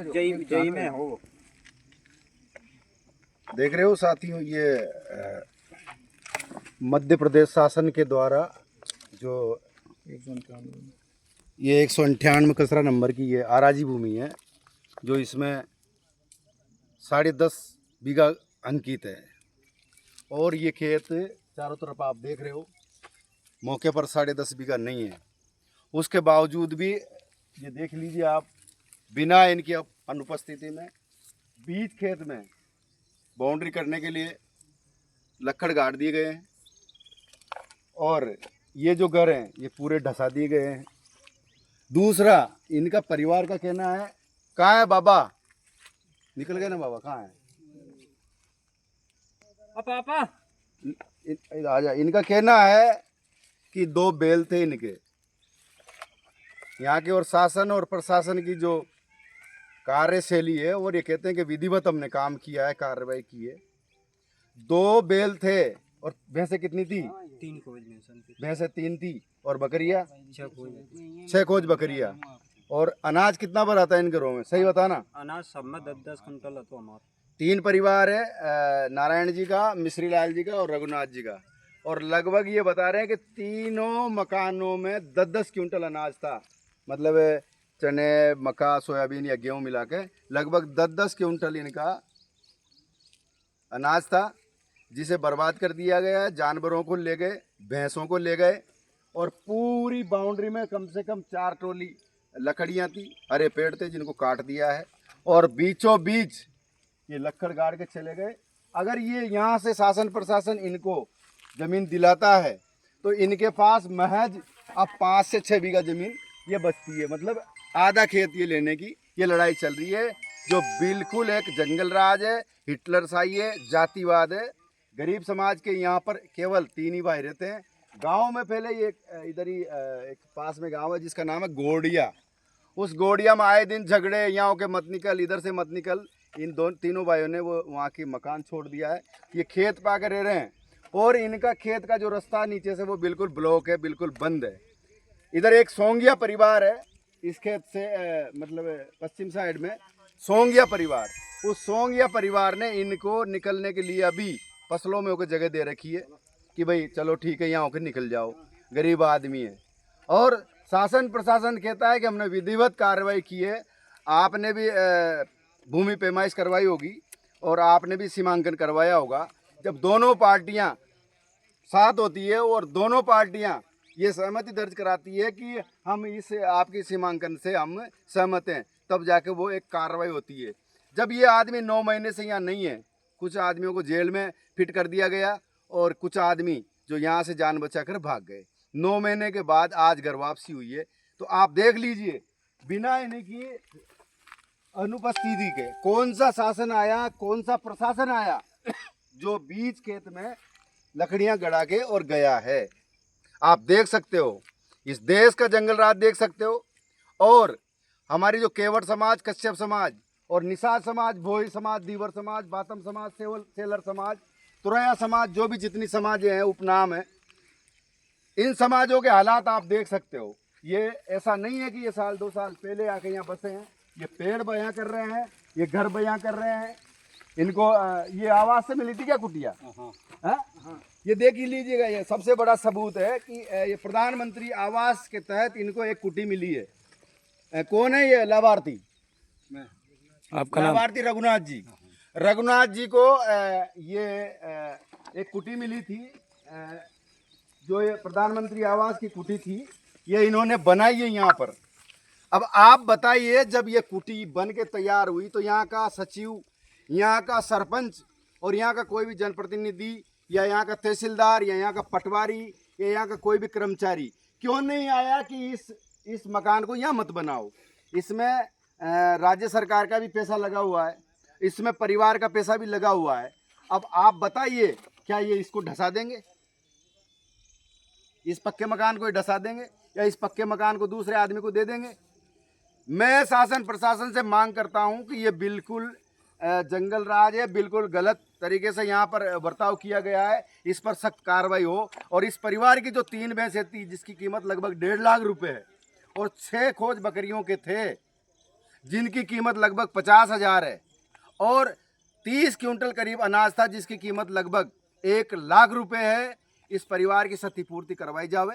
जय में हो। देख रहे हो साथियों, ये मध्य प्रदेश शासन के द्वारा जो ये 198 कचरा नंबर की ये आराजी भूमि है, जो इसमें 10.5 बीघा अंकित है। और ये खेत चारों तरफ आप देख रहे हो, मौके पर 10.5 बीघा नहीं है। उसके बावजूद भी ये देख लीजिए आप, बिना इनकी अनुपस्थिति में बीच खेत में बाउंड्री करने के लिए लक्कड़ गाड़ दिए गए हैं। और ये जो घर हैं ये पूरे ढसा दिए गए हैं। दूसरा, इनका परिवार का कहना है, कहाँ है बाबा? निकल गए ना बाबा, कहाँ है? पापा आजा। इनका कहना है कि 2 बैल थे इनके। यहाँ के और शासन और प्रशासन की जो कार्यशैली है, और ये कहते हैं कि विधिवत हमने काम किया है, कार्रवाई की है। 2 बैल थे और भैंसें कितनी थी? 3 खोज भैंसें 3 थी और बकरियाँ 6 खोज बकरियाँ। और अनाज कितना भरा था इन घरों में, सही बताना? अनाज सब में 10-10 कुंटल है तो हमारा। 3 परिवार है, नारायण जी का, मिश्री लाल जी का और रघुनाथ जी का। और लगभग ये बता रहे हैं कि तीनों मकानों में 10-10 क्विंटल अनाज था। मतलब चने, मक्का, सोयाबीन या गेहूं मिला के लगभग 10-10 क्विंटल इनका अनाज था, जिसे बर्बाद कर दिया गया। जानवरों को ले गए, भैंसों को ले गए। और पूरी बाउंड्री में कम से कम 4 ट्रॉली लकड़ियाँ थी, हरे पेड़ थे जिनको काट दिया है। और बीचों बीच ये लक्कड़ गाड़ के चले गए। अगर ये यहाँ से शासन प्रशासन इनको ज़मीन दिलाता है तो इनके पास महज अब 5 से 6 बीघा ज़मीन ये बचती है। मतलब आधा खेत ये लेने की ये लड़ाई चल रही है, जो बिल्कुल एक जंगल राज है, हिटलरशाही है, जातिवाद है। गरीब समाज के यहाँ पर केवल 3 ही भाई रहते हैं। गांव में पहले ये इधर ही एक पास में गांव है जिसका नाम है गोड़िया। उस गोड़िया में आए दिन झगड़े, यहाँ के मत निकल, इधर से मत निकल। इन तीनों भाइयों ने वो वहाँ की मकान छोड़ दिया है। ये खेत पा कर रह रहे हैं। और इनका खेत का जो रास्ता नीचे से वो बिल्कुल ब्लॉक है, बिल्कुल बंद है। इधर एक सोंगिया परिवार है इस खेत से मतलब पश्चिम साइड में सोंगिया परिवार। उस सोंगिया परिवार ने इनको निकलने के लिए अभी फसलों में होकर जगह दे रखी है कि भाई चलो ठीक है, यहाँ होकर निकल जाओ, गरीब आदमी है। और शासन प्रशासन कहता है कि हमने विधिवत कार्रवाई की है। आपने भी भूमि पैमाइश करवाई होगी और आपने भी सीमांकन करवाया होगा। जब दोनों पार्टियां साथ होती है और दोनों पार्टियां ये सहमति दर्ज कराती है कि हम इस आपकी सीमांकन से हम सहमत हैं, तब जाके वो एक कार्रवाई होती है। जब ये आदमी 9 महीने से यहाँ नहीं है, कुछ आदमियों को जेल में फिट कर दिया गया और कुछ आदमी जो यहाँ से जान बचा कर भाग गए। 9 महीने के बाद आज घर वापसी हुई है। तो आप देख लीजिए, बिना इनकी अनुपस्थिति के कौन सा शासन आया, कौन सा प्रशासन आया जो बीच खेत में लकड़ियां गड़ा के और गया है। आप देख सकते हो, इस देश का जंगल राज देख सकते हो। और हमारी जो केवट समाज, कश्यप समाज और निषाद समाज, भोई समाज, दीवर समाज, बातम समाज, सेलर समाज, तुरैया समाज, जो भी जितनी समाज हैं, उपनाम है, इन समाजों के हालात आप देख सकते हो। ये ऐसा नहीं है कि ये साल 2 साल पहले आके यहाँ बसे हैं। ये पेड़ बयां कर रहे हैं, ये घर बयां कर रहे हैं। इनको ये आवाज से मिली थी क्या कुटिया? ये देख ही लीजिएगा, ये सबसे बड़ा सबूत है कि ये प्रधानमंत्री आवास के तहत इनको एक कुटी मिली है। कौन है ये लाभार्थी? आपका लाभार्थी रघुनाथ जी। रघुनाथ जी को ये एक कुटी मिली थी, जो ये प्रधानमंत्री आवास की कुटी थी, ये इन्होंने बनाई है यहाँ पर। अब आप बताइए, जब ये कुटी बन के तैयार हुई तो यहाँ का सचिव, यहाँ का सरपंच और यहाँ का कोई भी जनप्रतिनिधि या यहाँ का तहसीलदार या यहाँ का पटवारी या यहाँ का कोई भी कर्मचारी क्यों नहीं आया कि इस मकान को यहाँ मत बनाओ? इसमें राज्य सरकार का भी पैसा लगा हुआ है, इसमें परिवार का पैसा भी लगा हुआ है। अब आप बताइए, क्या ये इसको ढसा देंगे? इस पक्के मकान को ढसा देंगे या इस पक्के मकान को दूसरे आदमी को दे देंगे? मैं शासन प्रशासन से मांग करता हूं कि ये बिल्कुल जंगल राज है, बिल्कुल गलत तरीके से यहाँ पर बर्ताव किया गया है। इस पर सख्त कार्रवाई हो। और इस परिवार की जो 3 भैंसें थी, जिसकी कीमत लगभग 1.5 लाख रुपए है और 6 खोज बकरियों के थे, जिनकी कीमत लगभग 50,000 है, और 30 क्विंटल करीब अनाज था जिसकी कीमत लगभग 1 लाख रुपए है। इस परिवार की क्षतिपूर्ति करवाई जावे।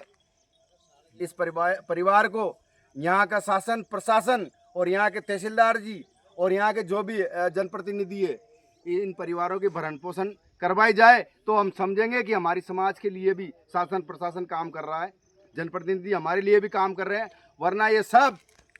इस परिवार को यहाँ का शासन प्रशासन और यहाँ के तहसीलदार जी और यहाँ के जो भी जनप्रतिनिधि है, इन परिवारों की भरण पोषण करवाई जाए तो हम समझेंगे कि हमारी समाज के लिए भी शासन प्रशासन काम कर रहा है, जनप्रतिनिधि हमारे लिए भी काम कर रहे हैं। वरना ये सब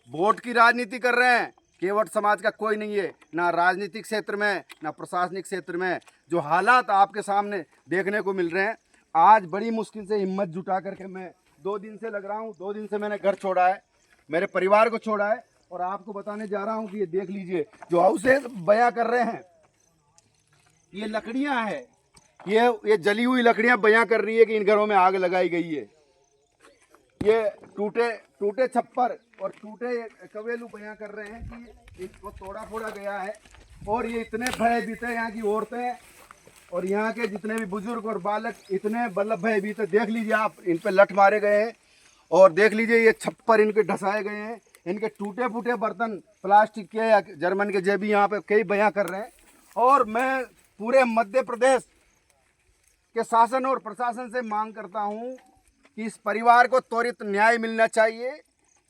वोट की राजनीति कर रहे हैं। केवट समाज का कोई नहीं है, ना राजनीतिक क्षेत्र में ना प्रशासनिक क्षेत्र में। जो हालात आपके सामने देखने को मिल रहे हैं, आज बड़ी मुश्किल से हिम्मत जुटा करके मैं 2 दिन से लग रहा हूँ। 2 दिन से मैंने घर छोड़ा है, मेरे परिवार को छोड़ा है, और आपको बताने जा रहा हूँ कि ये देख लीजिए जो हाउसेस बयां कर रहे हैं, ये लकड़ियां हैं, ये जली हुई लकड़ियां बयां कर रही है कि इन घरों में आग लगाई गई है। ये टूटे छप्पर और टूटे कवेलू बयां कर रहे हैं कि इसको तोड़ा फोड़ा गया है। और ये इतने भयभीत है, यहाँ की औरतें और यहाँ के जितने भी बुजुर्ग और बालक इतने बल्लभ भयभीत है। देख लीजिए आप, इन पे लठ मारे गए हैं, और देख लीजिए ये छप्पर इनके ढसाए गए हैं। इनके टूटे फूटे बर्तन प्लास्टिक के या जर्मन के जे भी यहाँ पे कई बयां कर रहे हैं। और मैं पूरे मध्य प्रदेश के शासन और प्रशासन से मांग करता हूँ कि इस परिवार को त्वरित न्याय मिलना चाहिए।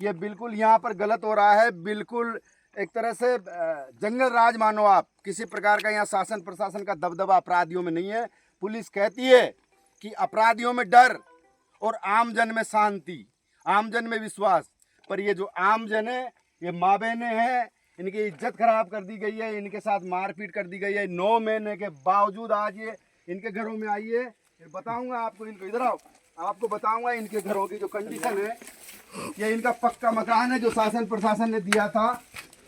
ये बिल्कुल यहाँ पर गलत हो रहा है, बिल्कुल एक तरह से जंगल राज मानो आप। किसी प्रकार का यहाँ शासन प्रशासन का दबदबा अपराधियों में नहीं है। पुलिस कहती है कि अपराधियों में डर और आमजन में शांति, आमजन में विश्वास, पर ये जो आमजन है ये माँ बहनें हैं, इनकी इज्जत खराब कर दी गई है, इनके साथ मारपीट कर दी गई है। 9 महीने के बावजूद आज ये इनके घरों में आई है। फिर बताऊंगा आपको, इनको इधर आओ, आपको बताऊंगा इनके घरों की जो कंडीशन है। ये इनका पक्का मकान है जो शासन प्रशासन ने दिया था,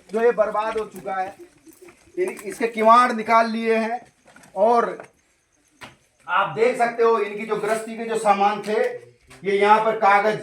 जो ये बर्बाद हो चुका है। इसके किवाड़ निकाल लिए हैं, और आप देख सकते हो इनकी जो गृहस्थी के जो सामान थे, ये यहाँ पर कागज